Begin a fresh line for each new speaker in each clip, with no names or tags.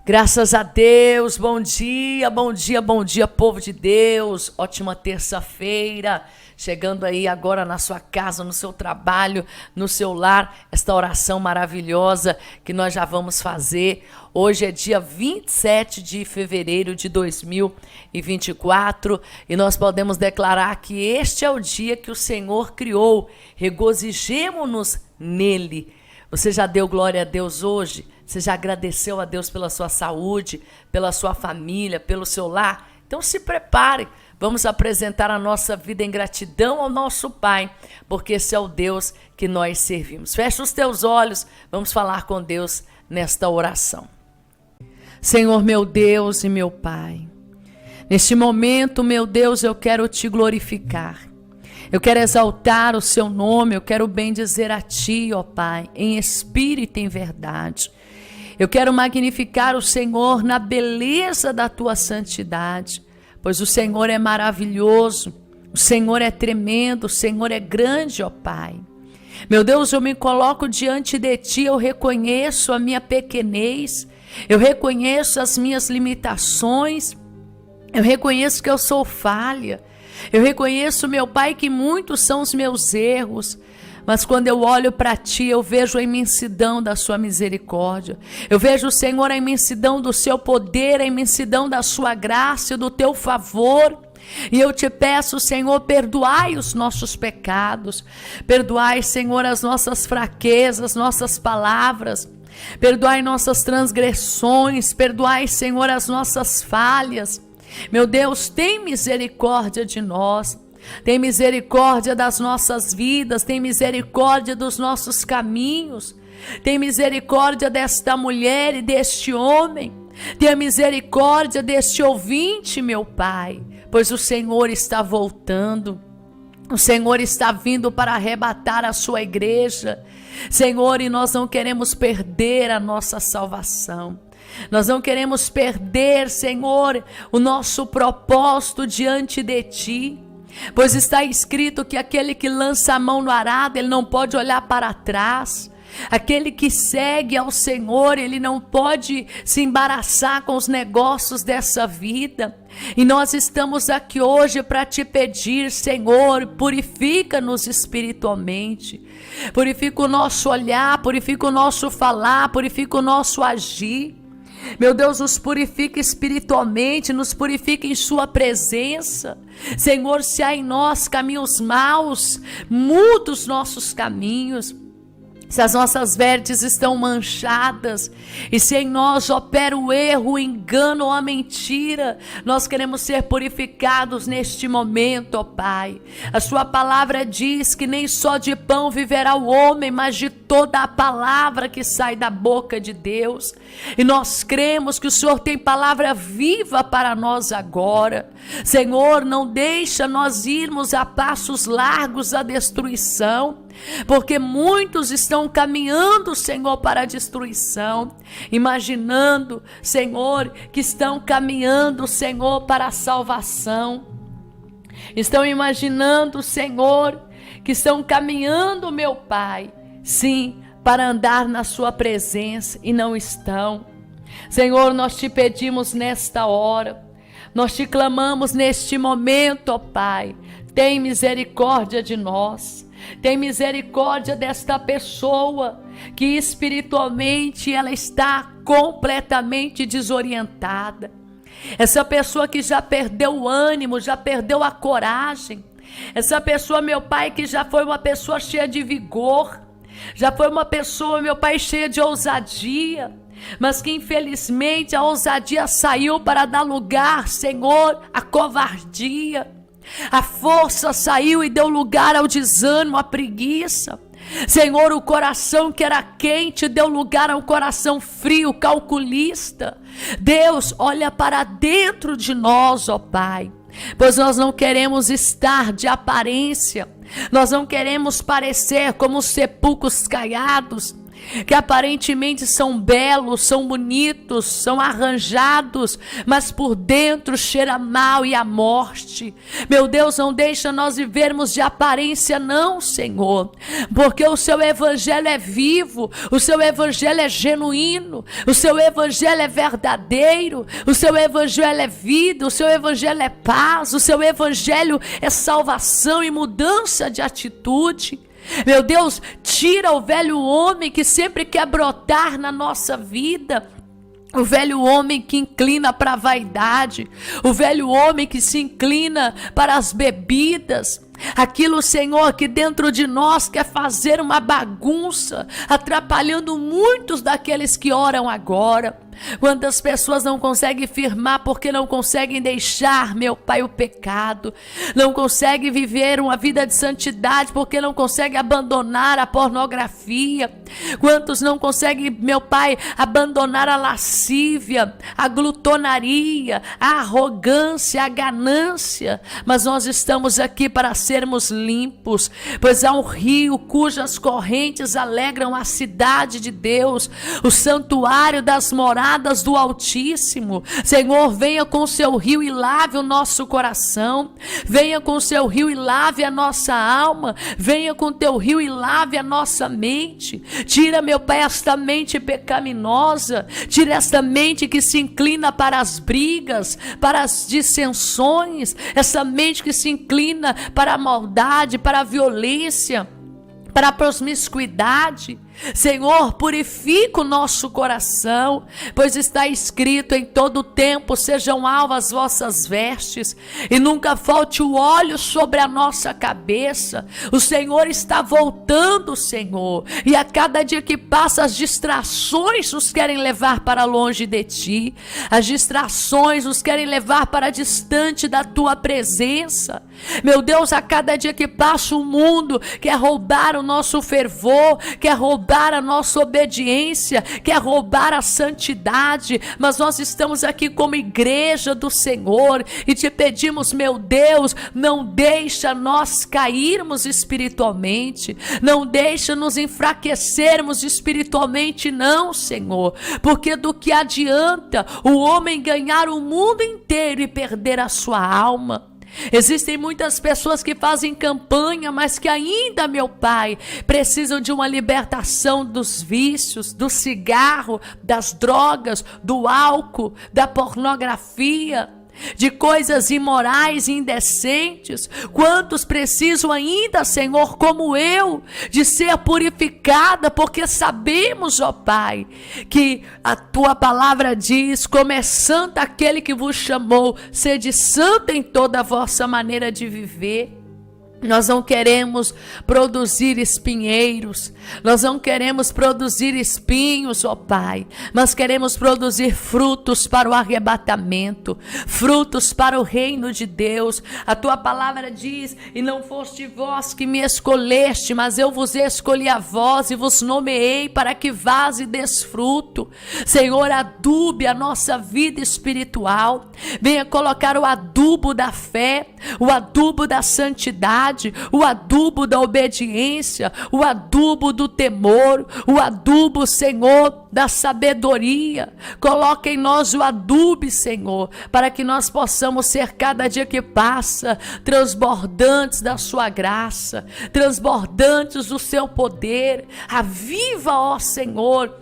Graças a Deus, bom dia, bom dia, bom dia, povo de Deus. Ótima terça-feira, chegando aí agora na sua casa, no seu trabalho, no seu lar, esta oração maravilhosa que nós já vamos fazer. Hoje é dia 27 de fevereiro de 2024 e nós podemos declarar que este é o dia que o Senhor criou. Regozijemo-nos nele. Você já deu glória a Deus hoje? Você já agradeceu a Deus pela sua saúde, pela sua família, pelo seu lar? Então se prepare, vamos apresentar a nossa vida em gratidão ao nosso Pai, porque esse é o Deus que nós servimos. Fecha os teus olhos, vamos falar com Deus nesta oração. Senhor meu Deus e meu Pai, neste momento, meu Deus, eu quero te glorificar. Eu quero exaltar o seu nome, eu quero bendizer a ti, ó Pai, em espírito e em verdade. Eu quero magnificar o Senhor na beleza da tua santidade, pois o Senhor é maravilhoso, o Senhor é tremendo, o Senhor é grande, ó Pai. Meu Deus, eu me coloco diante de ti, eu reconheço a minha pequenez, eu reconheço as minhas limitações, eu reconheço que eu sou falha. Eu reconheço, meu Pai, que muitos são os meus erros, mas quando eu olho para ti, eu vejo a imensidão da sua misericórdia. Eu vejo, Senhor, a imensidão do seu poder, a imensidão da sua graça e do teu favor. E eu te peço, Senhor, perdoai os nossos pecados. Perdoai, Senhor, as nossas fraquezas, nossas palavras. Perdoai nossas transgressões. Perdoai, Senhor, as nossas falhas. Meu Deus, tem misericórdia de nós, tem misericórdia das nossas vidas, tem misericórdia dos nossos caminhos, tem misericórdia desta mulher e deste homem, tem misericórdia deste ouvinte, meu Pai, pois o Senhor está voltando, o Senhor está vindo para arrebatar a sua igreja, Senhor, e nós não queremos perder a nossa salvação. Nós não queremos perder, Senhor, o nosso propósito diante de ti, pois está escrito que aquele que lança a mão no arado, ele não pode olhar para trás. Aquele que segue ao Senhor, ele não pode se embaraçar com os negócios dessa vida. E nós estamos aqui hoje para te pedir, Senhor, purifica-nos espiritualmente. Purifica o nosso olhar, purifica o nosso falar, purifica o nosso agir. Meu Deus, nos purifica espiritualmente, nos purifica em sua presença. Senhor, se há em nós caminhos maus, muda os nossos caminhos. Se as nossas vestes estão manchadas e se em nós opera o erro, o engano ou a mentira, nós queremos ser purificados neste momento, ó Pai. A sua palavra diz que nem só de pão viverá o homem, mas de toda a palavra que sai da boca de Deus. E nós cremos que o Senhor tem palavra viva para nós agora. Senhor, não deixa nós irmos a passos largos à destruição, porque muitos estão caminhando, Senhor, para a destruição, imaginando, Senhor, que estão caminhando, Senhor, para a salvação. Estão imaginando, Senhor, que estão caminhando, meu Pai, sim, para andar na sua presença e não estão. Senhor, nós te pedimos nesta hora, nós te clamamos neste momento, ó Pai, tem misericórdia de nós. Tem misericórdia desta pessoa que espiritualmente ela está completamente desorientada. Essa pessoa que já perdeu o ânimo, já perdeu a coragem. Essa pessoa, meu Pai, que já foi uma pessoa cheia de vigor. Já foi uma pessoa, meu Pai, cheia de ousadia. Mas que infelizmente a ousadia saiu para dar lugar, Senhor, à covardia. A força saiu e deu lugar ao desânimo, à preguiça. Senhor, o coração que era quente deu lugar a um coração frio, calculista. Deus, olha para dentro de nós, ó Pai, pois nós não queremos estar de aparência, nós não queremos parecer como sepulcros caiados, que aparentemente são belos, são bonitos, são arranjados, mas por dentro cheira mal e a morte. Meu Deus, não deixa nós vivermos de aparência não, Senhor, porque o seu evangelho é vivo, o seu evangelho é genuíno, o seu evangelho é verdadeiro, o seu evangelho é vida, o seu evangelho é paz, o seu evangelho é salvação e mudança de atitude. Meu Deus, tira o velho homem que sempre quer brotar na nossa vida, o velho homem que inclina para a vaidade, o velho homem que se inclina para as bebidas, aquilo, Senhor, que dentro de nós quer fazer uma bagunça, atrapalhando muitos daqueles que oram agora. Quantas pessoas não conseguem firmar porque não conseguem deixar, meu Pai, o pecado, não conseguem viver uma vida de santidade porque não conseguem abandonar a pornografia. Quantos não conseguem, meu Pai, abandonar a lascívia, a glutonaria, a arrogância, a ganância. Mas nós estamos aqui para sermos limpos, pois há um rio cujas correntes alegram a cidade de Deus, o santuário das moradas do Altíssimo. Senhor, venha com o seu rio e lave o nosso coração, venha com o seu rio e lave a nossa alma, venha com o teu rio e lave a nossa mente. Tira, meu Pai, esta mente pecaminosa, tira esta mente que se inclina para as brigas, para as dissensões, essa mente que se inclina para a maldade, para a violência, para a promiscuidade. Senhor, purifica o nosso coração, pois está escrito: em todo tempo sejam alvas as vossas vestes, e nunca falte o óleo sobre a nossa cabeça. O Senhor está voltando, Senhor, e a cada dia que passa as distrações nos querem levar para longe de Ti, as distrações nos querem levar para distante da Tua presença. Meu Deus, a cada dia que passa o mundo quer roubar o nosso fervor, quer roubar a nossa obediência, quer roubar a santidade, mas nós estamos aqui como igreja do Senhor e te pedimos, meu Deus, não deixa nós cairmos espiritualmente, não deixa nos enfraquecermos espiritualmente não, Senhor, porque do que adianta o homem ganhar o mundo inteiro e perder a sua alma? Existem muitas pessoas que fazem campanha, mas que ainda, meu Pai, precisam de uma libertação dos vícios, do cigarro, das drogas, do álcool, da pornografia, de coisas imorais e indecentes. Quantos precisam ainda, Senhor, como eu, de ser purificada, porque sabemos, ó Pai, que a Tua palavra diz: como é santo aquele que vos chamou, sede santo em toda a vossa maneira de viver. Nós não queremos produzir espinheiros, nós não queremos produzir espinhos, ó Pai, mas queremos produzir frutos para o arrebatamento, frutos para o reino de Deus. A Tua palavra diz: e não foste vós que me escolheste, mas eu vos escolhi a vós e vos nomeei para que vás e des fruto. Senhor, adube a nossa vida espiritual, venha colocar o adubo da fé, o adubo da santidade, o adubo da obediência, o adubo do temor, o adubo, Senhor, da sabedoria. Coloca em nós o adubo, Senhor, para que nós possamos ser cada dia que passa transbordantes da sua graça, transbordantes do seu poder. Aviva, ó Senhor,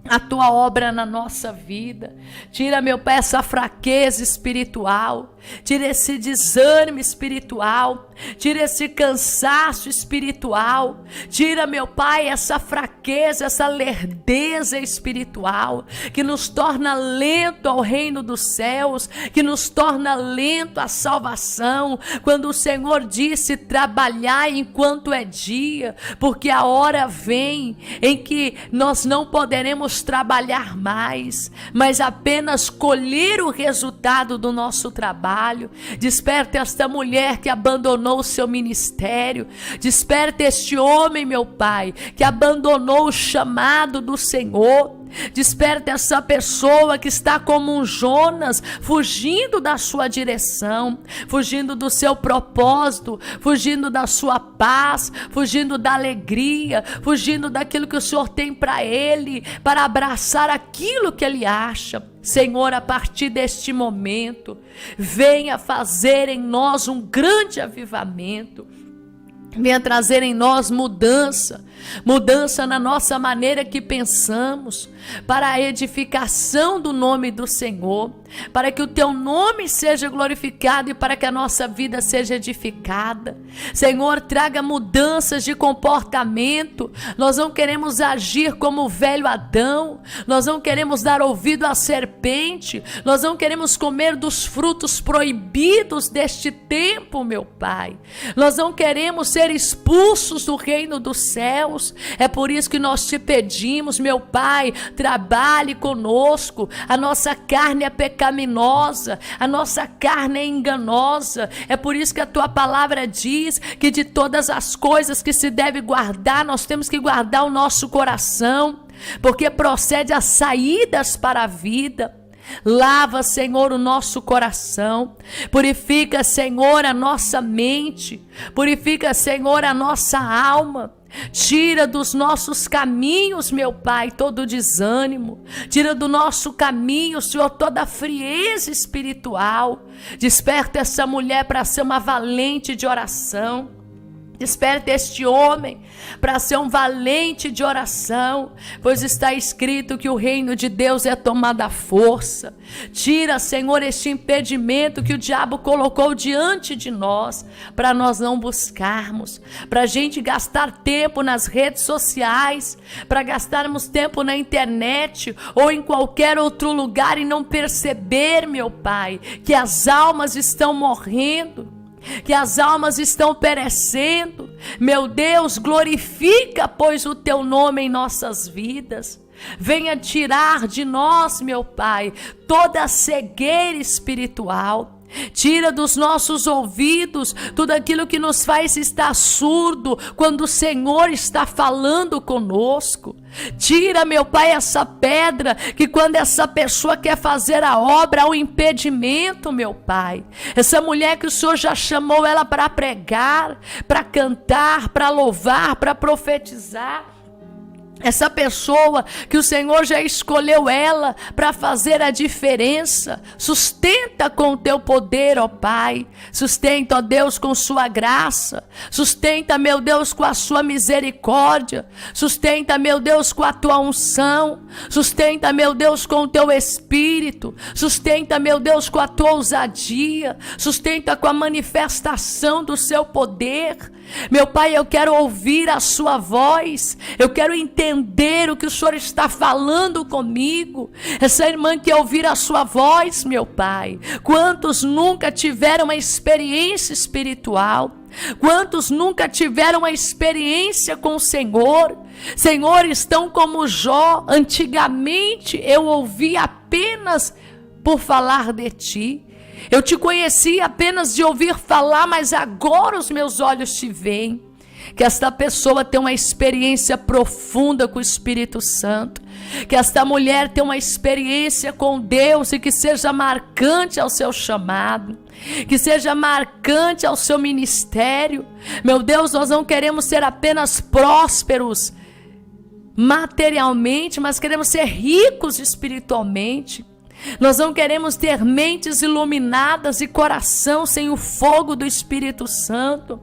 a Tua obra na nossa vida. Tira, meu Pai, essa fraqueza espiritual, tira esse desânimo espiritual, tira esse cansaço espiritual, tira, meu Pai, essa fraqueza, essa lerdeza espiritual, que nos torna lento ao reino dos céus, que nos torna lento à salvação, quando o Senhor disse: trabalhai enquanto é dia, porque a hora vem em que nós não poderemos trabalhar mais, mas apenas colher o resultado do nosso trabalho. Desperta esta mulher que abandonou o seu ministério, desperta este homem, meu Pai, que abandonou o chamado do Senhor. Desperta essa pessoa que está como um Jonas, fugindo da sua direção, fugindo do seu propósito, fugindo da sua paz, fugindo da alegria, fugindo daquilo que o Senhor tem para ele, para abraçar aquilo que ele acha. Senhor, a partir deste momento, venha fazer em nós um grande avivamento. Venha trazer em nós mudança na nossa maneira que pensamos, para a edificação do nome do Senhor, para que o teu nome seja glorificado e para que a nossa vida seja edificada. Senhor, traga mudanças de comportamento. Nós não queremos agir como o velho Adão, nós não queremos dar ouvido à serpente, nós não queremos comer dos frutos proibidos deste tempo, meu Pai. Nós não queremos ser expulsos do reino dos céus. É por isso que nós te pedimos, meu Pai, trabalhe conosco. A nossa carne é pecaminosa, a nossa carne é enganosa. É por isso que a tua palavra diz que de todas as coisas que se deve guardar, nós temos que guardar o nosso coração, porque procede as saídas para a vida. Lava, Senhor, o nosso coração, purifica, Senhor, a nossa mente, purifica, Senhor, a nossa alma. Tira dos nossos caminhos, meu Pai, todo desânimo. Tira do nosso caminho, Senhor, toda a frieza espiritual. Desperta essa mulher para ser uma valente de oração. Desperta este homem para ser um valente de oração, pois está escrito que o reino de Deus é tomado à força. Tira, Senhor, este impedimento que o diabo colocou diante de nós, para nós não buscarmos, para a gente gastar tempo nas redes sociais, para gastarmos tempo na internet ou em qualquer outro lugar e não perceber, meu Pai, que as almas estão morrendo, que as almas estão perecendo. Meu Deus, glorifica, pois, o teu nome em nossas vidas. Venha tirar de nós, meu Pai, toda a cegueira espiritual. Tira dos nossos ouvidos tudo aquilo que nos faz estar surdo quando o Senhor está falando conosco. Tira, meu Pai, essa pedra que quando essa pessoa quer fazer a obra há um impedimento, meu Pai. Essa mulher que o Senhor já chamou ela para pregar, para cantar, para louvar, para profetizar. Essa pessoa que o Senhor já escolheu ela para fazer a diferença. Sustenta com o teu poder, ó Pai. Sustenta, ó Deus, com sua graça. Sustenta, meu Deus, com a sua misericórdia. Sustenta, meu Deus, com a tua unção. Sustenta, meu Deus, com o teu espírito. Sustenta, meu Deus, com a tua ousadia. Sustenta com a manifestação do seu poder. Meu Pai, eu quero ouvir a sua voz, eu quero entender o que o Senhor está falando comigo. Essa irmã quer ouvir a sua voz, meu Pai. Quantos nunca tiveram uma experiência espiritual? Quantos nunca tiveram uma experiência com o Senhor? Senhor, estão como Jó. Antigamente eu ouvi apenas por falar de Ti. Eu te conheci apenas de ouvir falar, mas agora os meus olhos te veem. Que esta pessoa tenha uma experiência profunda com o Espírito Santo. Que esta mulher tenha uma experiência com Deus e que seja marcante ao seu chamado. Que seja marcante ao seu ministério. Meu Deus, nós não queremos ser apenas prósperos materialmente, mas queremos ser ricos espiritualmente. Nós não queremos ter mentes iluminadas e coração sem o fogo do Espírito Santo.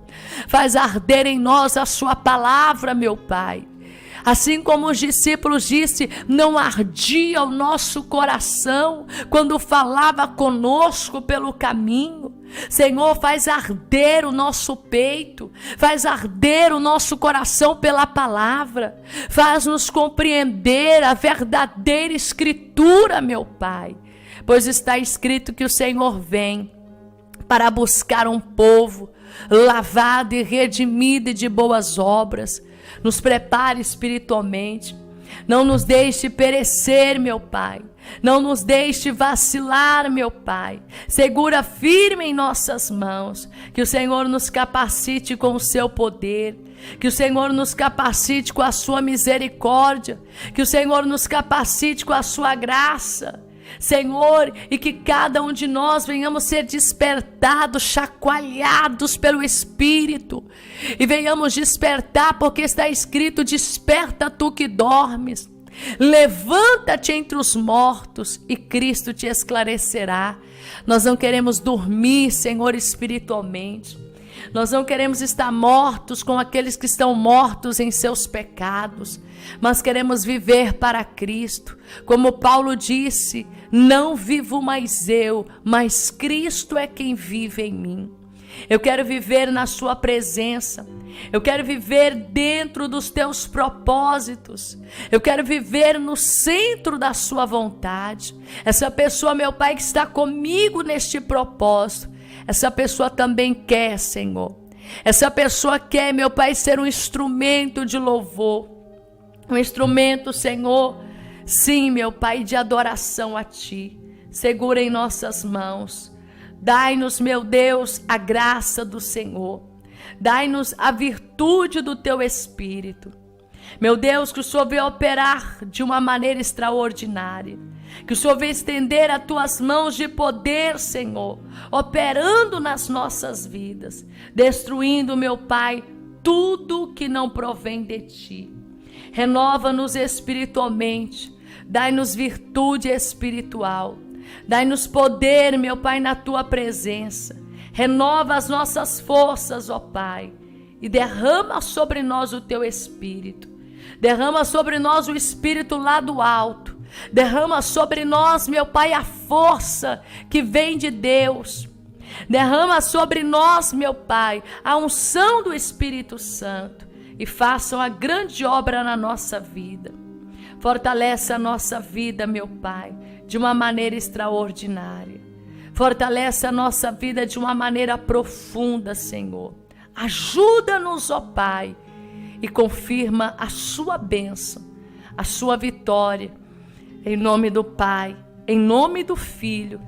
Faz arder em nós a sua palavra, meu Pai. Assim como os discípulos disse, não ardia o nosso coração quando falava conosco pelo caminho. Senhor, faz arder o nosso peito, faz arder o nosso coração pela palavra, faz-nos compreender a verdadeira escritura, meu Pai, pois está escrito que o Senhor vem para buscar um povo lavado e redimido e de boas obras. Nos prepare espiritualmente, não nos deixe perecer, meu Pai. Não nos deixe vacilar, meu Pai. Segura firme em nossas mãos. Que o Senhor nos capacite com o seu poder. Que o Senhor nos capacite com a sua misericórdia. Que o Senhor nos capacite com a sua graça. Senhor, e que cada um de nós venhamos ser despertados, chacoalhados pelo Espírito. E venhamos despertar, porque está escrito: desperta tu que dormes. Levanta-te entre os mortos e Cristo te esclarecerá. Nós não queremos dormir, Senhor, espiritualmente. Nós não queremos estar mortos com aqueles que estão mortos em seus pecados, mas queremos viver para Cristo. Como Paulo disse: não vivo mais eu, mas Cristo é quem vive em mim. Eu quero viver na sua presença. Eu quero viver dentro dos teus propósitos. Eu quero viver no centro da sua vontade. Essa pessoa, meu Pai, que está comigo neste propósito, essa pessoa também quer, Senhor. Essa pessoa quer, meu Pai, ser um instrumento de louvor. Um instrumento, Senhor, sim, meu Pai, de adoração a Ti. Segura em nossas mãos. Dai-nos, meu Deus, a graça do Senhor. Dai-nos a virtude do Teu Espírito. Meu Deus, que o Senhor venha operar de uma maneira extraordinária. Que o Senhor venha estender as Tuas mãos de poder, Senhor, operando nas nossas vidas, destruindo, meu Pai, tudo que não provém de Ti. Renova-nos espiritualmente. Dai-nos virtude espiritual. Dai-nos poder, meu Pai, na Tua presença. Renova as nossas forças, ó Pai, e derrama sobre nós o Teu Espírito. Derrama sobre nós o Espírito lá do alto. Derrama sobre nós, meu Pai, a força que vem de Deus. Derrama sobre nós, meu Pai, a unção do Espírito Santo. E faça uma grande obra na nossa vida. Fortalece a nossa vida, meu Pai, de uma maneira extraordinária. Fortalece a nossa vida de uma maneira profunda, Senhor. Ajuda-nos, ó Pai, e confirma a sua bênção, a sua vitória, em nome do Pai, em nome do Filho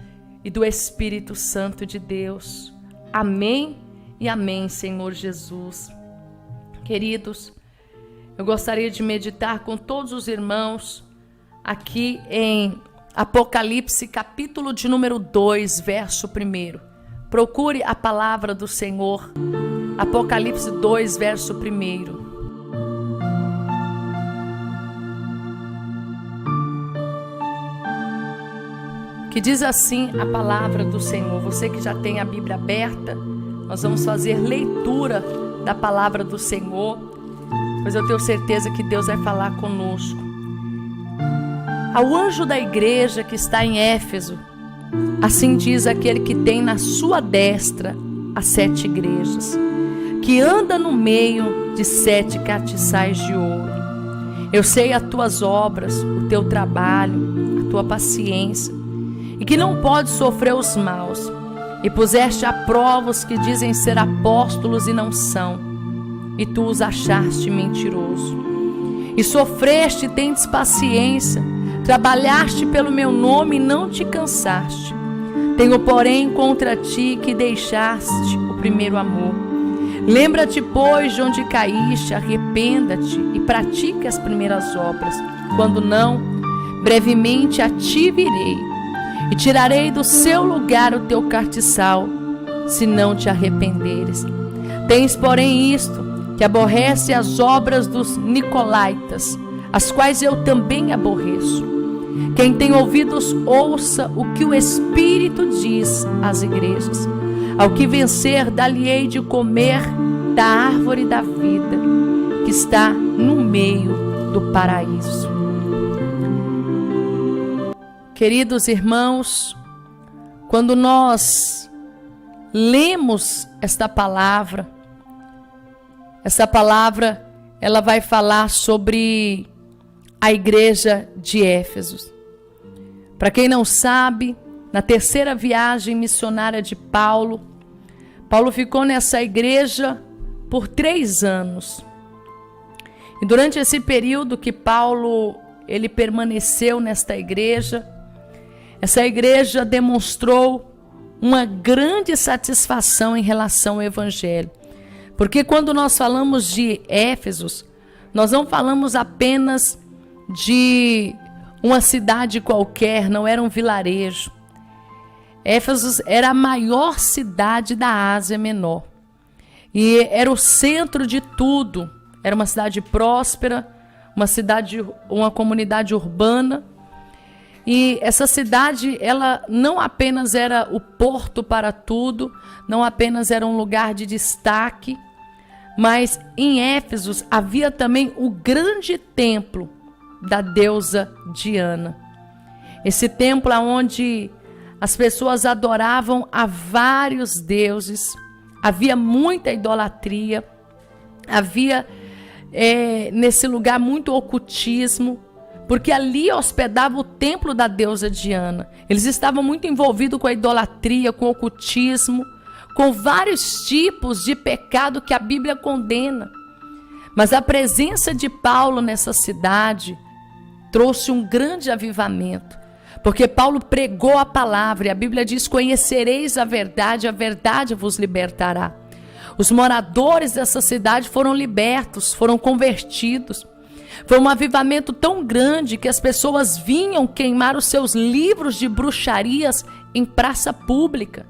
e do Espírito Santo de Deus. Amém e amém, Senhor Jesus. Queridos, eu gostaria de meditar com todos os irmãos aqui em Apocalipse, capítulo de número 2, verso 1. Procure a palavra do Senhor. Apocalipse 2, verso 1. Que diz assim a palavra do Senhor. Você que já tem a Bíblia aberta, nós vamos fazer leitura da palavra do Senhor, pois eu tenho certeza que Deus vai falar conosco. Ao anjo da igreja que está em Éfeso, assim diz aquele que tem na sua destra as 7 igrejas, que anda no meio de 7 castiçais de ouro. Eu sei as tuas obras, o teu trabalho, a tua paciência, e que não pode sofrer os maus, e puseste à prova os que dizem ser apóstolos e não são, e tu os achaste mentiroso. E sofreste e tendes paciência, trabalhaste pelo meu nome e não te cansaste. Tenho, porém, contra ti que deixaste o primeiro amor. Lembra-te, pois, de onde caíste, arrependa-te e pratique as primeiras obras. Quando não, brevemente a ti virei, e tirarei do seu lugar o teu castiçal, se não te arrependeres. Tens, porém, isto, que aborrece as obras dos nicolaítas, as quais eu também aborreço. Quem tem ouvidos, ouça o que o Espírito diz às igrejas. Ao que vencer, dar-lhe-ei de comer da árvore da vida, que está no meio do paraíso. Queridos irmãos, quando nós lemos esta palavra ela vai falar sobre a igreja de Éfeso. Para quem não sabe, na terceira viagem missionária de Paulo ficou nessa igreja por 3 anos. E durante esse período que Paulo ele permaneceu nesta igreja, essa igreja demonstrou uma grande satisfação em relação ao Evangelho. Porque quando nós falamos de Éfesos, nós não falamos apenas de uma cidade qualquer, não era um vilarejo. Éfesos era a maior cidade da Ásia Menor. E era o centro de tudo. Era uma cidade próspera, uma comunidade urbana. E essa cidade, ela não apenas era o porto para tudo, não apenas era um lugar de destaque, mas em Éfesos havia também o grande templo da deusa Diana. Esse templo onde as pessoas adoravam a vários deuses, havia muita idolatria, havia nesse lugar muito ocultismo, porque ali hospedava o templo da deusa Diana. Eles estavam muito envolvidos com a idolatria, com o ocultismo, com vários tipos de pecado que a Bíblia condena. Mas a presença de Paulo nessa cidade trouxe um grande avivamento, porque Paulo pregou a palavra, e a Bíblia diz: conhecereis a verdade vos libertará. Os moradores dessa cidade foram libertos, foram convertidos. Foi um avivamento tão grande que as pessoas vinham queimar os seus livros de bruxarias em praça pública.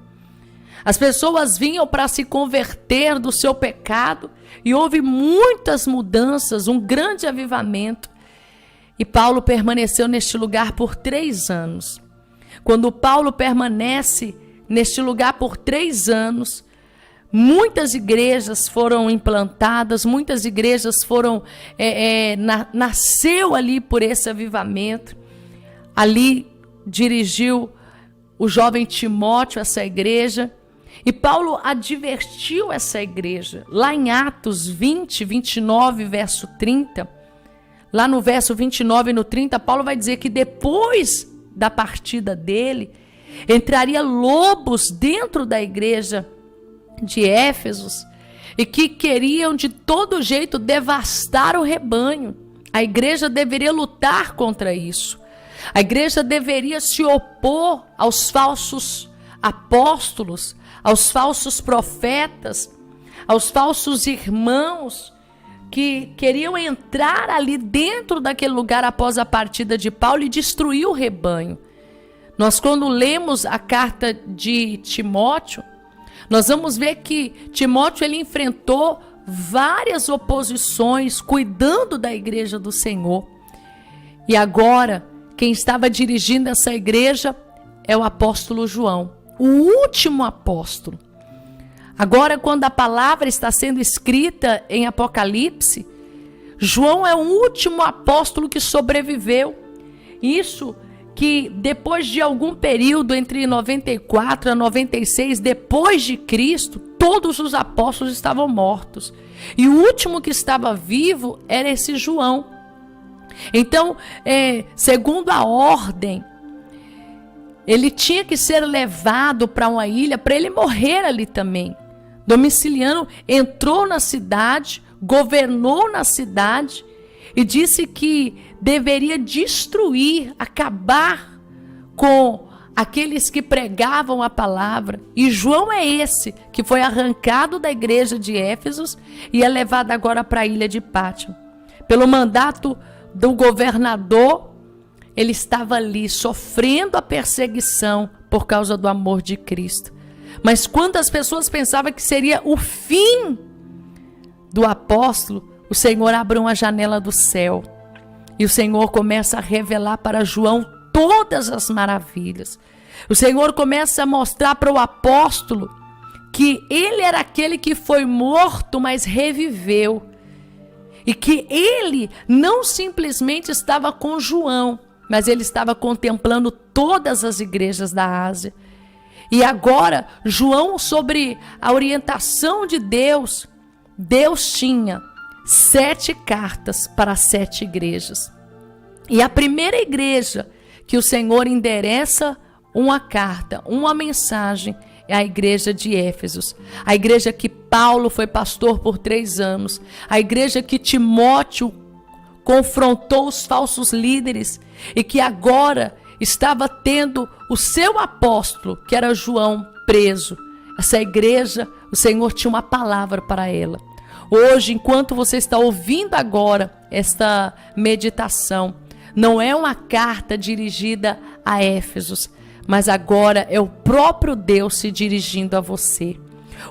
As pessoas vinham para se converter do seu pecado e houve muitas mudanças, um grande avivamento. E Paulo permaneceu neste lugar por 3 anos. Quando Paulo permanece neste lugar por 3 anos, muitas igrejas foram implantadas, muitas igrejas nasceu ali por esse avivamento. Ali dirigiu o jovem Timóteo essa igreja. E Paulo advertiu essa igreja. Lá em Atos 20, 29, verso 30, lá no verso 29 e no 30, Paulo vai dizer que depois da partida dele, entraria lobos dentro da igreja de Éfesos e que queriam de todo jeito devastar o rebanho. A igreja deveria lutar contra isso. A igreja deveria se opor aos falsos apóstolos, aos falsos profetas, aos falsos irmãos que queriam entrar ali dentro daquele lugar após a partida de Paulo e destruir o rebanho. Nós, quando lemos a carta de Timóteo, nós vamos ver que Timóteo ele enfrentou várias oposições cuidando da igreja do Senhor. E agora, quem estava dirigindo essa igreja é o apóstolo João, o último apóstolo. Agora, quando a palavra está sendo escrita em Apocalipse, João é o último apóstolo que sobreviveu. Isso que depois de algum período, entre 94 a 96, depois de Cristo, todos os apóstolos estavam mortos. E o último que estava vivo era esse João. Então, segundo a ordem, ele tinha que ser levado para uma ilha para ele morrer ali também. Domiciliano entrou na cidade, governou na cidade e disse que deveria destruir, acabar com aqueles que pregavam a palavra. E João é esse que foi arrancado da igreja de Éfesos e é levado agora para a ilha de Pátimo. Pelo mandato do governador, ele estava ali sofrendo a perseguição por causa do amor de Cristo. Mas quando as pessoas pensavam que seria o fim do apóstolo, o Senhor abre uma janela do céu e o Senhor começa a revelar para João todas as maravilhas. O Senhor começa a mostrar para o apóstolo que ele era aquele que foi morto, mas reviveu. E que ele não simplesmente estava com João, mas ele estava contemplando todas as igrejas da Ásia. E agora, João, sobre a orientação de Deus, Deus tinha 7 cartas para 7 igrejas. E a primeira igreja que o Senhor endereça uma carta, uma mensagem, é a igreja de Éfesos. A igreja que Paulo foi pastor por 3 anos. A igreja que Timóteo confrontou os falsos líderes e que agora estava tendo o seu apóstolo, que era João, preso. Essa igreja, o Senhor tinha uma palavra para ela. Hoje, enquanto você está ouvindo agora esta meditação, não é uma carta dirigida a Éfesos, mas agora é o próprio Deus se dirigindo a você.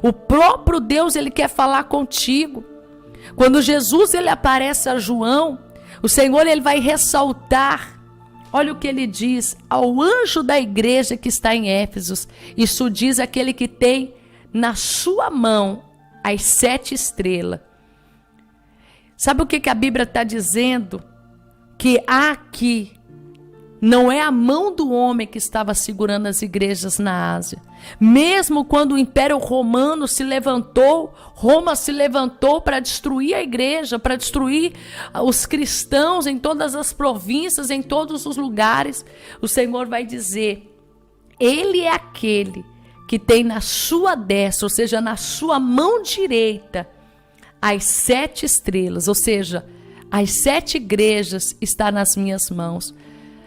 O próprio Deus, ele quer falar contigo. Quando Jesus ele aparece a João, o Senhor ele vai ressaltar. Olha o que ele diz ao anjo da igreja que está em Éfesos. Isso diz aquele que tem na sua mão as 7 estrelas. Sabe o que a Bíblia está dizendo? Que aqui não é a mão do homem que estava segurando as igrejas na Ásia. Mesmo quando o Império Romano se levantou, Roma se levantou para destruir a igreja, para destruir os cristãos em todas as províncias, em todos os lugares. O Senhor vai dizer, Ele é aquele que tem na sua destra, ou seja, na sua mão direita, as 7 estrelas, ou seja, as 7 igrejas estão nas minhas mãos.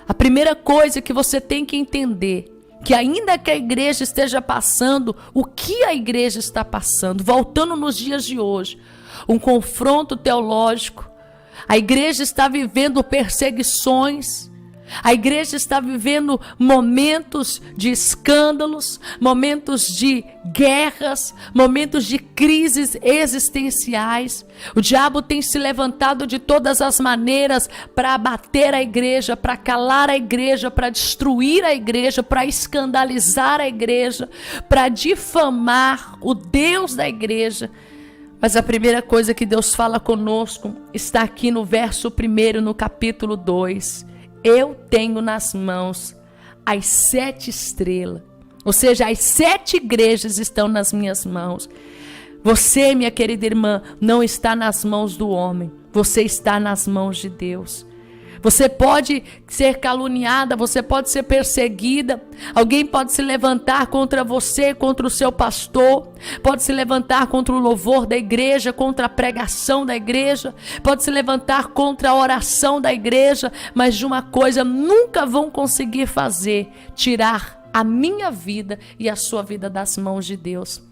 A primeira coisa que você tem que entender, que ainda que a igreja esteja passando, o que a igreja está passando, voltando nos dias de hoje, um confronto teológico, a igreja está vivendo perseguições, a igreja está vivendo momentos de escândalos, momentos de guerras, momentos de crises existenciais. O diabo tem se levantado de todas as maneiras para abater a igreja, para calar a igreja, para destruir a igreja, para escandalizar a igreja, para difamar o Deus da igreja. Mas a primeira coisa que Deus fala conosco está aqui no verso 1, no capítulo 2. Eu tenho nas mãos as 7 estrelas. Ou seja, as 7 igrejas estão nas minhas mãos. Você, minha querida irmã, não está nas mãos do homem. Você está nas mãos de Deus. Você pode ser caluniada, você pode ser perseguida. Alguém pode se levantar contra você, contra o seu pastor. Pode se levantar contra o louvor da igreja, contra a pregação da igreja. Pode se levantar contra a oração da igreja. Mas de uma coisa nunca vão conseguir fazer: tirar a minha vida e a sua vida das mãos de Deus.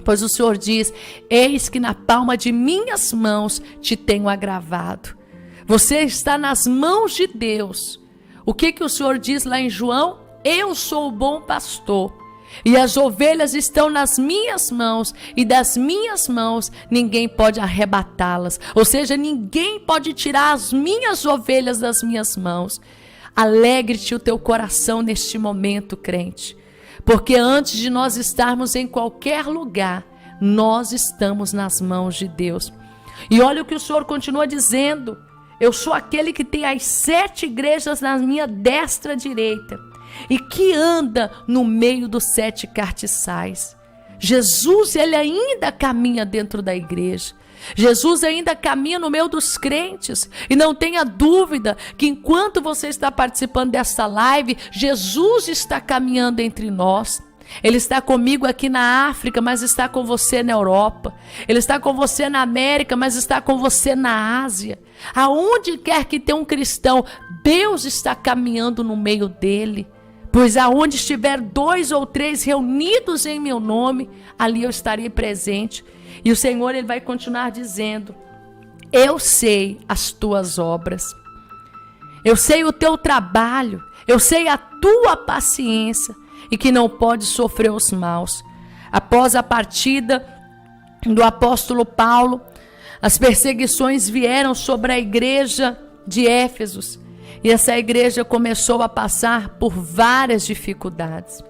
Pois o Senhor diz: eis que na palma de minhas mãos te tenho agravado. Você está nas mãos de Deus. O que o Senhor diz lá em João? Eu sou o bom pastor, e as ovelhas estão nas minhas mãos, e das minhas mãos ninguém pode arrebatá-las. Ou seja, ninguém pode tirar as minhas ovelhas das minhas mãos. Alegre-te o teu coração neste momento, crente, porque antes de nós estarmos em qualquer lugar, nós estamos nas mãos de Deus. E olha o que o Senhor continua dizendo: eu sou aquele que tem as 7 igrejas na minha destra direita e que anda no meio dos 7 cartiçais. Jesus, ele ainda caminha dentro da igreja. Jesus ainda caminha no meio dos crentes. E não tenha dúvida que enquanto você está participando dessa live, Jesus está caminhando entre nós. Ele está comigo aqui na África, mas está com você na Europa. Ele está com você na América, mas está com você na Ásia. Aonde quer que tenha um cristão, Deus está caminhando no meio dele. Pois aonde estiver 2 ou 3 reunidos em meu nome, ali eu estarei presente. E o Senhor, ele vai continuar dizendo: eu sei as tuas obras, eu sei o teu trabalho, eu sei a tua paciência, e que não pode sofrer os maus. Após a partida do apóstolo Paulo, as perseguições vieram sobre a igreja de Éfesos, e essa igreja começou a passar por várias dificuldades.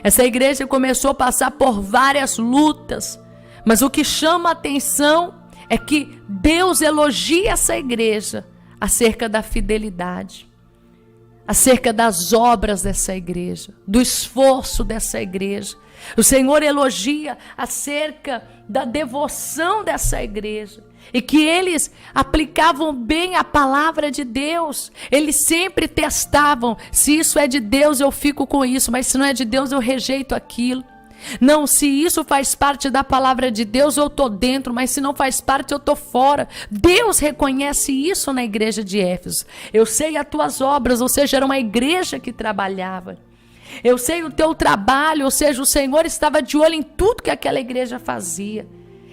Essa igreja começou a passar por várias lutas, mas o que chama a atenção é que Deus elogia essa igreja acerca da fidelidade, acerca das obras dessa igreja, do esforço dessa igreja. O Senhor elogia acerca da devoção dessa igreja, e que eles aplicavam bem a palavra de Deus. Eles sempre testavam: se isso é de Deus eu fico com isso, mas se não é de Deus eu rejeito aquilo. Não, se isso faz parte da palavra de Deus eu estou dentro, mas se não faz parte eu estou fora. Deus reconhece isso na igreja de Éfeso. Eu sei as tuas obras, ou seja, era uma igreja que trabalhava. Eu sei o teu trabalho, ou seja, o Senhor estava de olho em tudo que aquela igreja fazia.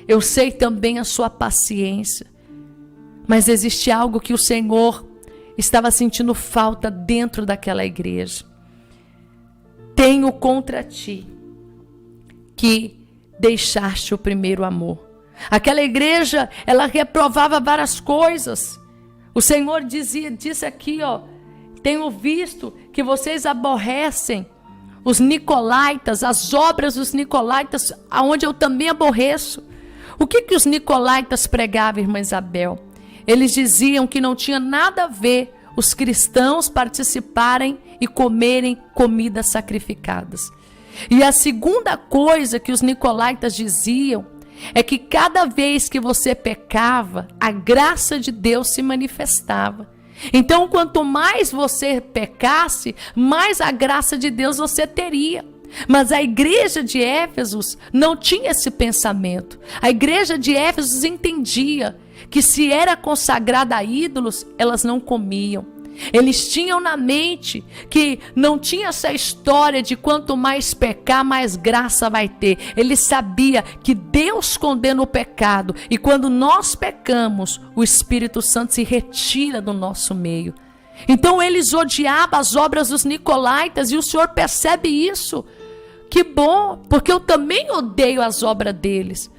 Eu sei também a sua paciência. Mas existe algo que o Senhor estava sentindo falta dentro daquela igreja. Tenho contra ti que deixaste o primeiro amor. Aquela igreja, ela reprovava várias coisas. O Senhor disse aqui, ó, tenho visto que vocês aborrecem os nicolaítas, as obras dos nicolaítas, aonde eu também aborreço. O que os nicolaítas pregavam, irmã Isabel? Eles diziam que não tinha nada a ver os cristãos participarem e comerem comidas sacrificadas. E a segunda coisa que os nicolaítas diziam é que cada vez que você pecava, a graça de Deus se manifestava. Então, quanto mais você pecasse, mais a graça de Deus você teria. Mas a igreja de Éfeso não tinha esse pensamento. A igreja de Éfeso entendia que se era consagrada a ídolos, elas não comiam. Eles tinham na mente que não tinha essa história de quanto mais pecar, mais graça vai ter. Eles sabiam que Deus condena o pecado. E quando nós pecamos, o Espírito Santo se retira do nosso meio. Então eles odiavam as obras dos nicolaítas e o Senhor percebe isso. Que bom, porque eu também odeio as obras deles.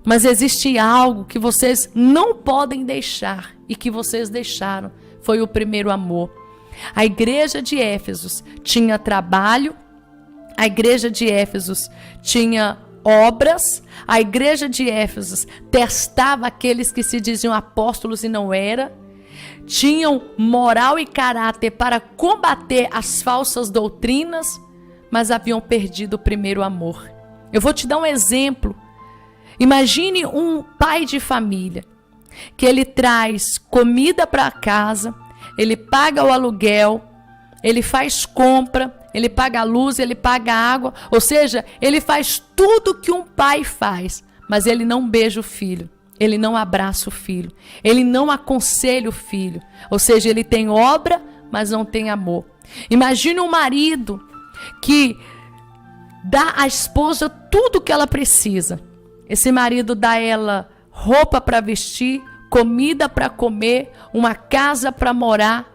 Mas existe algo que vocês não podem deixar e que vocês deixaram. Foi o primeiro amor. A igreja de Éfeso tinha trabalho, a igreja de Éfeso tinha obras, a igreja de Éfeso testava aqueles que se diziam apóstolos e não era, tinham moral e caráter para combater as falsas doutrinas, mas haviam perdido o primeiro amor. Eu vou te dar um exemplo. Imagine um pai de família que ele traz comida para casa, ele paga o aluguel, ele faz compra, ele paga a luz, ele paga a água, ou seja, ele faz tudo que um pai faz, mas ele não beija o filho, ele não abraça o filho, ele não aconselha o filho, ou seja, ele tem obra, mas não tem amor. Imagine um marido que dá à esposa tudo que ela precisa. Esse marido dá a ela roupa para vestir, comida para comer, uma casa para morar,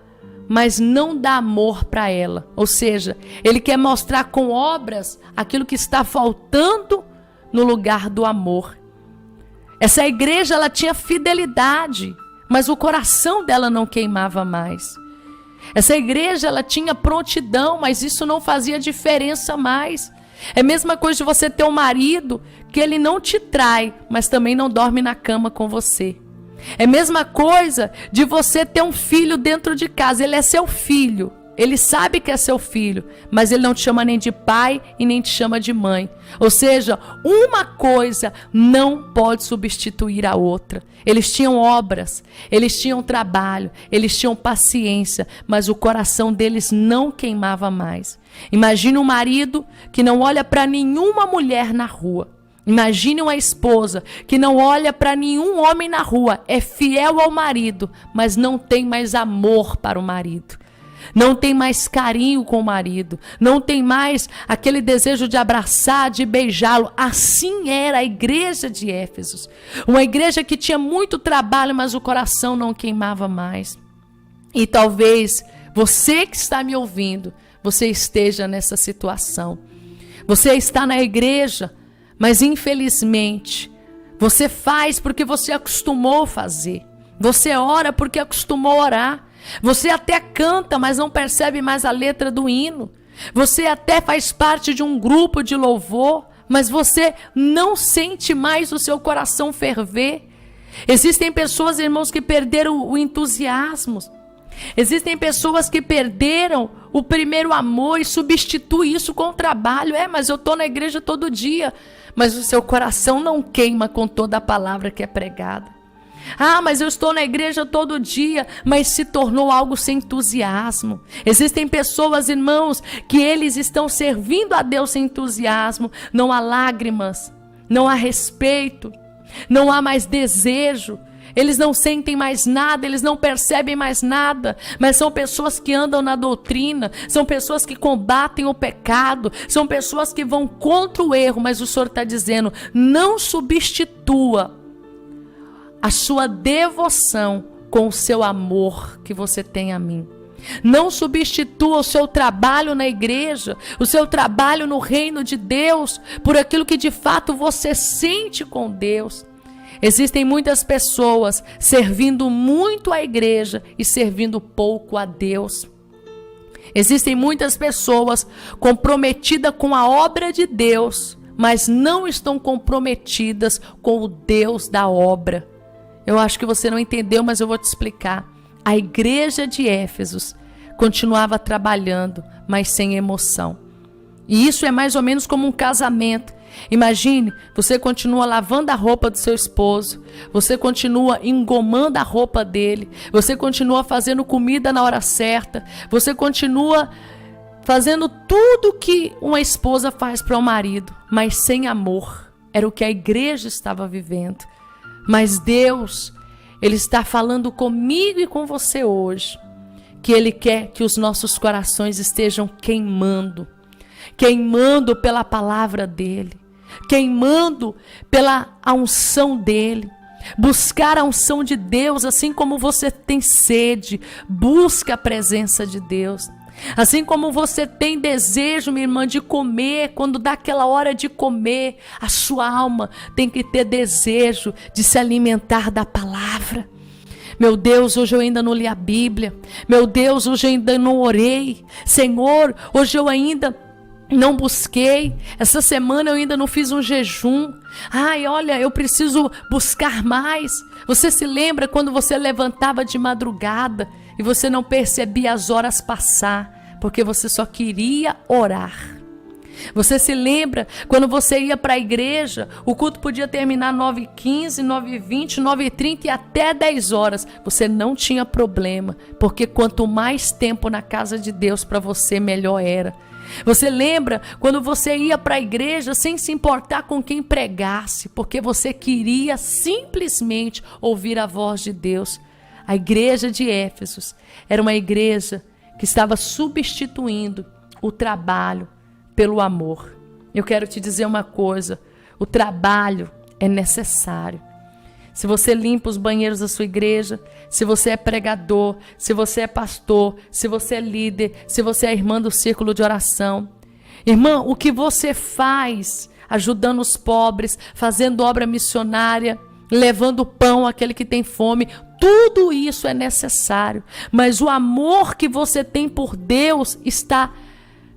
mas não dá amor para ela. Ou seja, ele quer mostrar com obras aquilo que está faltando no lugar do amor. Essa igreja, ela tinha fidelidade, mas o coração dela não queimava mais. Essa igreja, ela tinha prontidão, mas isso não fazia diferença mais. É a mesma coisa de você ter um marido que ele não te trai, mas também não dorme na cama com você. É a mesma coisa de você ter um filho dentro de casa. Ele é seu filho, ele sabe que é seu filho, mas ele não te chama nem de pai e nem te chama de mãe. Ou seja, uma coisa não pode substituir a outra. Eles tinham obras, eles tinham trabalho, eles tinham paciência, mas o coração deles não queimava mais. Imagine um marido que não olha para nenhuma mulher na rua. Imagine uma esposa que não olha para nenhum homem na rua, é fiel ao marido, mas não tem mais amor para o marido. Não tem mais carinho com o marido, não tem mais aquele desejo de abraçar, de beijá-lo. Assim era a igreja de Éfeso. Uma igreja que tinha muito trabalho, mas o coração não queimava mais. E talvez você que está me ouvindo, você esteja nessa situação. Você está na igreja, mas infelizmente, você faz porque você acostumou a fazer. Você ora porque acostumou a orar. Você até canta, mas não percebe mais a letra do hino. Você até faz parte de um grupo de louvor, mas você não sente mais o seu coração ferver. Existem pessoas, irmãos, que perderam o entusiasmo. Existem pessoas que perderam o primeiro amor e substituem isso com o trabalho. Mas eu estou na igreja todo dia. Mas o seu coração não queima com toda a palavra que é pregada. Mas eu estou na igreja todo dia, mas se tornou algo sem entusiasmo. Existem pessoas, irmãos, que eles estão servindo a Deus sem entusiasmo. Não há lágrimas, não há respeito, não há mais desejo. Eles não sentem mais nada, eles não percebem mais nada, mas são pessoas que andam na doutrina, são pessoas que combatem o pecado, são pessoas que vão contra o erro, mas o Senhor está dizendo, não substitua a sua devoção com o seu amor que você tem a mim. Não substitua o seu trabalho na igreja, o seu trabalho no reino de Deus, por aquilo que de fato você sente com Deus. Existem muitas pessoas servindo muito à igreja e servindo pouco a Deus. Existem muitas pessoas comprometidas com a obra de Deus, mas não estão comprometidas com o Deus da obra. Eu acho que você não entendeu, mas eu vou te explicar. A igreja de Éfeso continuava trabalhando, mas sem emoção. E isso é mais ou menos como um casamento. Imagine, você continua lavando a roupa do seu esposo, você continua engomando a roupa dele, você continua fazendo comida na hora certa, você continua fazendo tudo que uma esposa faz para o marido, mas sem amor. Era o que a igreja estava vivendo. Mas Deus, Ele está falando comigo e com você hoje, que Ele quer que os nossos corações estejam queimando pela palavra dEle, queimando pela unção dEle. Buscar a unção de Deus, assim como você tem sede, busca a presença de Deus. Assim como você tem desejo, minha irmã, de comer, quando dá aquela hora de comer, a sua alma tem que ter desejo de se alimentar da palavra. Meu Deus, hoje eu ainda não li a Bíblia. Meu Deus, hoje eu ainda não orei. Senhor, hoje eu ainda não busquei. Essa semana eu ainda não fiz um jejum. Ai, olha, eu preciso buscar mais. Você se lembra quando você levantava de madrugada e você não percebia as horas passar, porque você só queria orar? Você se lembra quando você ia para a igreja, o culto podia terminar 9h15, 9h20, 9h30 e até 10 horas. Você não tinha problema, porque quanto mais tempo na casa de Deus para você, melhor era. Você lembra quando você ia para a igreja sem se importar com quem pregasse, porque você queria simplesmente ouvir a voz de Deus? A igreja de Éfeso era uma igreja que estava substituindo o trabalho pelo amor. Eu quero te dizer uma coisa, o trabalho é necessário. Se você limpa os banheiros da sua igreja, se você é pregador, se você é pastor, se você é líder, se você é irmã do círculo de oração. Irmã, o que você faz ajudando os pobres, fazendo obra missionária, levando pão àquele que tem fome, tudo isso é necessário. Mas o amor que você tem por Deus está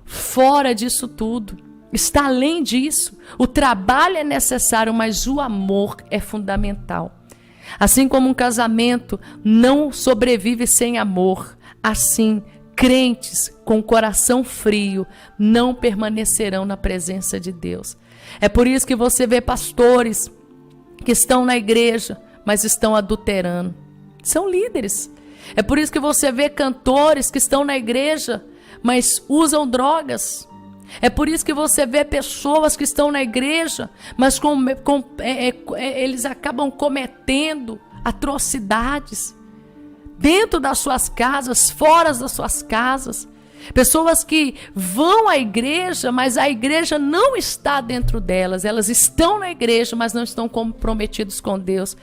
fora disso tudo. Está além disso. O trabalho é necessário, mas o amor é fundamental. Assim como um casamento não sobrevive sem amor, assim crentes com coração frio não permanecerão na presença de Deus. É por isso que você vê pastores que estão na igreja, mas estão adulterando. São líderes. É por isso que você vê cantores que estão na igreja, mas usam drogas. É por isso que você vê pessoas que estão na igreja, mas eles acabam cometendo atrocidades dentro das suas casas, fora das suas casas. Pessoas que vão à igreja, mas a igreja não está dentro delas. Elas estão na igreja, mas não estão comprometidos com Deus.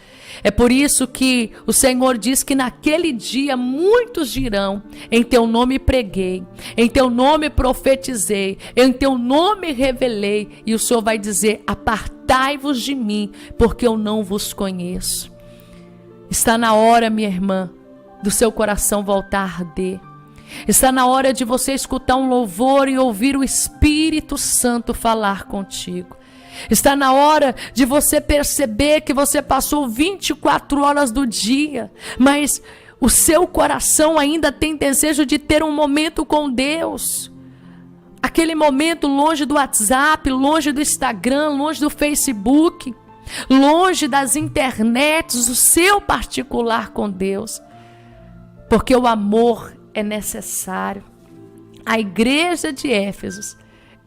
É por isso que o Senhor diz que naquele dia muitos dirão: em teu nome preguei, em teu nome profetizei, em teu nome revelei. E o Senhor vai dizer: apartai-vos de mim, porque eu não vos conheço. Está na hora, minha irmã, do seu coração voltar a arder. Está na hora de você escutar um louvor e ouvir o Espírito Santo falar contigo. Está na hora de você perceber que você passou 24 horas do dia, mas o seu coração ainda tem desejo de ter um momento com Deus. Aquele momento longe do WhatsApp, longe do Instagram, longe do Facebook, longe das internets, o seu particular com Deus. Porque o amor é necessário. A igreja de Éfeso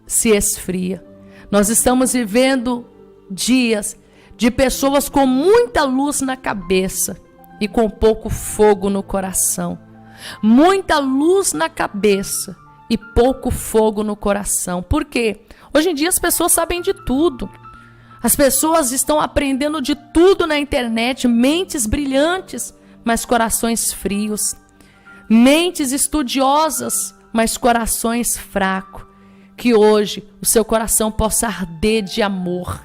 se esfria. Nós estamos vivendo dias de pessoas com muita luz na cabeça e com pouco fogo no coração. Muita luz na cabeça e pouco fogo no coração. Por quê? Hoje em dia as pessoas sabem de tudo. As pessoas estão aprendendo de tudo na internet, mentes brilhantes, mas corações frios. Mentes estudiosas, mas corações fracos. Que hoje o seu coração possa arder de amor.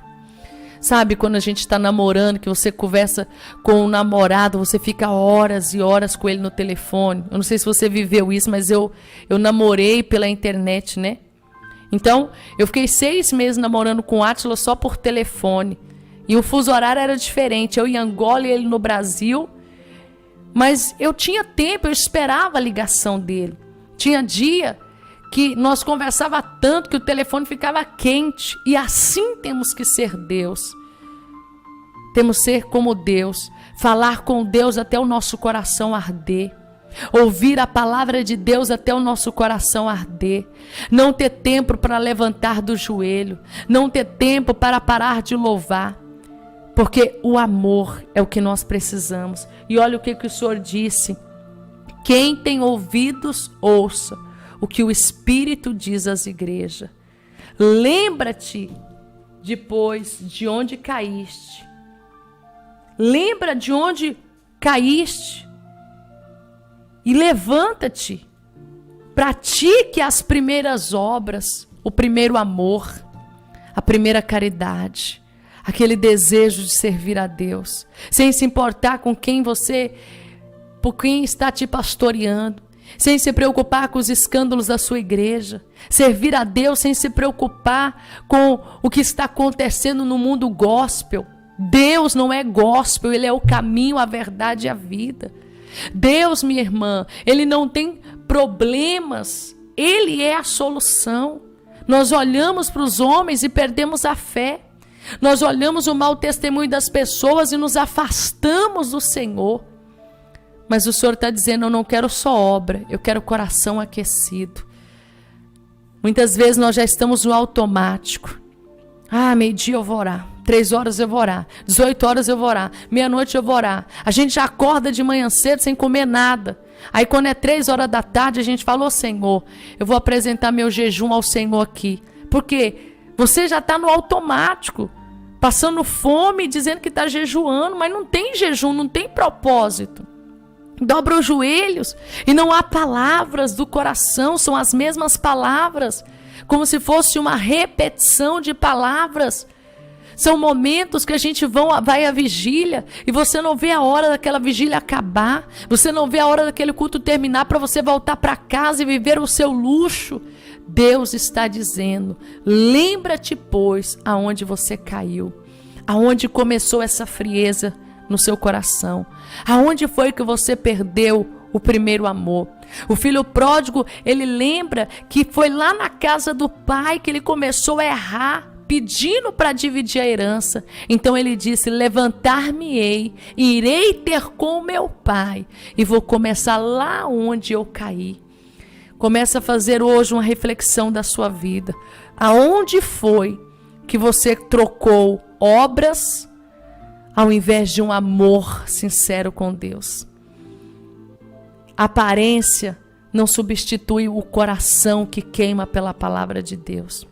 Sabe, quando a gente está namorando, que você conversa com o namorado, você fica horas e horas com ele no telefone. Eu não sei se você viveu isso, mas eu namorei pela internet, né? Então, eu fiquei 6 meses namorando com o Átila só por telefone. E o fuso horário era diferente. Eu em Angola e ele no Brasil. Mas eu tinha tempo, eu esperava a ligação dele. Tinha dia que nós conversava tanto que o telefone ficava quente. E assim temos que ser Deus. Temos que ser como Deus. Falar com Deus até o nosso coração arder. Ouvir a palavra de Deus até o nosso coração arder. Não ter tempo para levantar do joelho. Não ter tempo para parar de louvar. Porque o amor é o que nós precisamos. E olha o que o Senhor disse. Quem tem ouvidos, ouça o que o Espírito diz às igrejas. Lembra-te depois de onde caíste. Lembra de onde caíste. E levanta-te. Pratique as primeiras obras, o primeiro amor, a primeira caridade, aquele desejo de servir a Deus, sem se importar com quem por quem está te pastoreando, sem se preocupar com os escândalos da sua igreja, servir a Deus sem se preocupar com o que está acontecendo no mundo gospel. Deus não é gospel, Ele é o caminho, a verdade e a vida. Deus, minha irmã, Ele não tem problemas, Ele é a solução. Nós olhamos para os homens e perdemos a fé. Nós olhamos o mau testemunho das pessoas e nos afastamos do Senhor. Mas o Senhor está dizendo, eu não quero só obra, eu quero coração aquecido. Muitas vezes nós já estamos no automático. Meio-dia eu vou orar, 3 horas eu vou orar, 18 horas eu vou orar, meia-noite eu vou orar. A gente já acorda de manhã cedo sem comer nada. Aí quando é 3 horas da tarde a gente fala, Senhor, eu vou apresentar meu jejum ao Senhor aqui. Por quê? Você já está no automático, passando fome, dizendo que está jejuando, mas não tem jejum, não tem propósito. Dobra os joelhos e não há palavras do coração, são as mesmas palavras, como se fosse uma repetição de palavras. São momentos que a gente vai à vigília e você não vê a hora daquela vigília acabar, você não vê a hora daquele culto terminar para você voltar para casa e viver o seu luxo. Deus está dizendo, lembra-te, pois, aonde você caiu, aonde começou essa frieza no seu coração, aonde foi que você perdeu o primeiro amor. O filho pródigo, ele lembra que foi lá na casa do pai que ele começou a errar, pedindo para dividir a herança. Então ele disse, levantar-me-ei, irei ter com meu pai e vou começar lá onde eu caí. Começa a fazer hoje uma reflexão da sua vida. Aonde foi que você trocou obras ao invés de um amor sincero com Deus? A aparência não substitui o coração que queima pela palavra de Deus.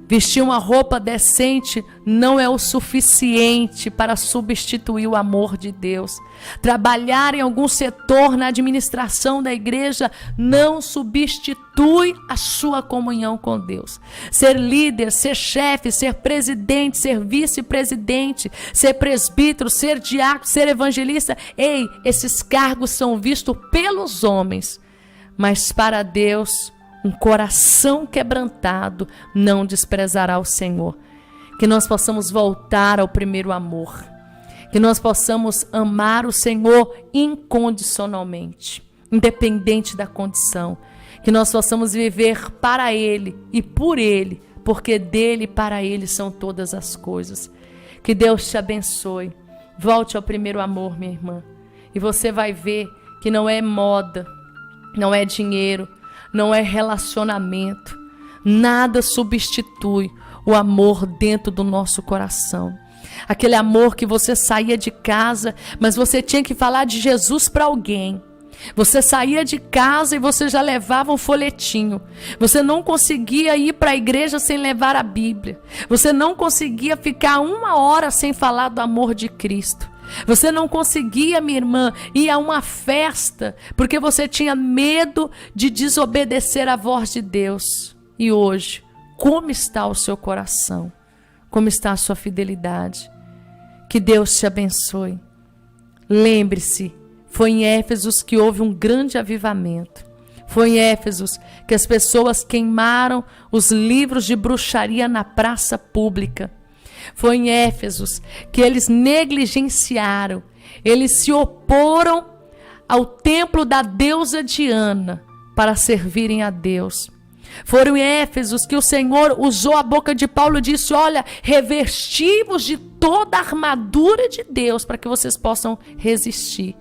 Vestir uma roupa decente não é o suficiente para substituir o amor de Deus. Trabalhar em algum setor na administração da igreja não substitui a sua comunhão com Deus. Ser líder, ser chefe, ser presidente, ser vice-presidente, ser presbítero, ser diácono, ser evangelista. Esses cargos são vistos pelos homens, mas para Deus, um coração quebrantado não desprezará o Senhor. Que nós possamos voltar ao primeiro amor. Que nós possamos amar o Senhor incondicionalmente, independente da condição. Que nós possamos viver para Ele e por Ele, porque dele e para Ele são todas as coisas. Que Deus te abençoe. Volte ao primeiro amor, minha irmã. E você vai ver que não é moda, não é dinheiro, não é relacionamento. Nada substitui o amor dentro do nosso coração. Aquele amor que você saía de casa, mas você tinha que falar de Jesus para alguém. Você saía de casa e você já levava um folhetinho. Você não conseguia ir para a igreja sem levar a Bíblia. Você não conseguia ficar 1 hora sem falar do amor de Cristo. Você não conseguia, minha irmã, ir a uma festa porque você tinha medo de desobedecer à voz de Deus. E hoje, como está o seu coração? Como está a sua fidelidade? Que Deus te abençoe. Lembre-se, foi em Éfesos que houve um grande avivamento. Foi em Éfesos que as pessoas queimaram os livros de bruxaria na praça pública. Foi em Éfesos que eles negligenciaram, eles se oporam ao templo da deusa Diana para servirem a Deus. Foram em Éfesos que o Senhor usou a boca de Paulo e disse: olha, revesti-vos de toda a armadura de Deus para que vocês possam resistir.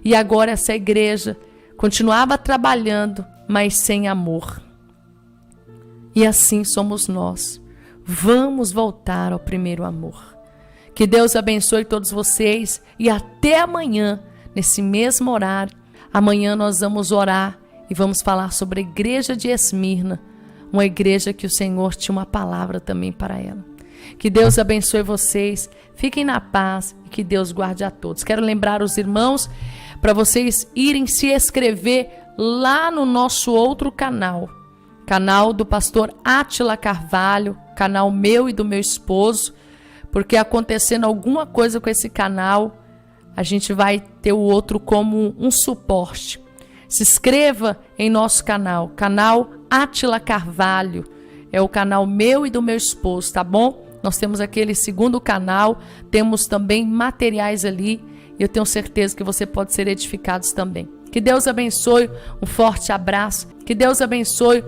E agora essa igreja continuava trabalhando, mas sem amor. E assim somos nós. Vamos voltar ao primeiro amor. Que Deus abençoe todos vocês e até amanhã, nesse mesmo horário. Amanhã nós vamos orar e vamos falar sobre a igreja de Esmirna, uma igreja que o Senhor tinha uma palavra também para ela. Que Deus abençoe vocês, fiquem na paz e que Deus guarde a todos. Quero lembrar os irmãos para vocês irem se inscrever lá no nosso outro canal do pastor Átila Carvalho, canal meu e do meu esposo, porque acontecendo alguma coisa com esse canal, a gente vai ter o outro como um suporte. Se inscreva em nosso canal Átila Carvalho, é o canal meu e do meu esposo, tá bom? Nós temos aquele segundo canal, temos também materiais ali, e eu tenho certeza que você pode ser edificado também. Que Deus abençoe, um forte abraço, que Deus abençoe.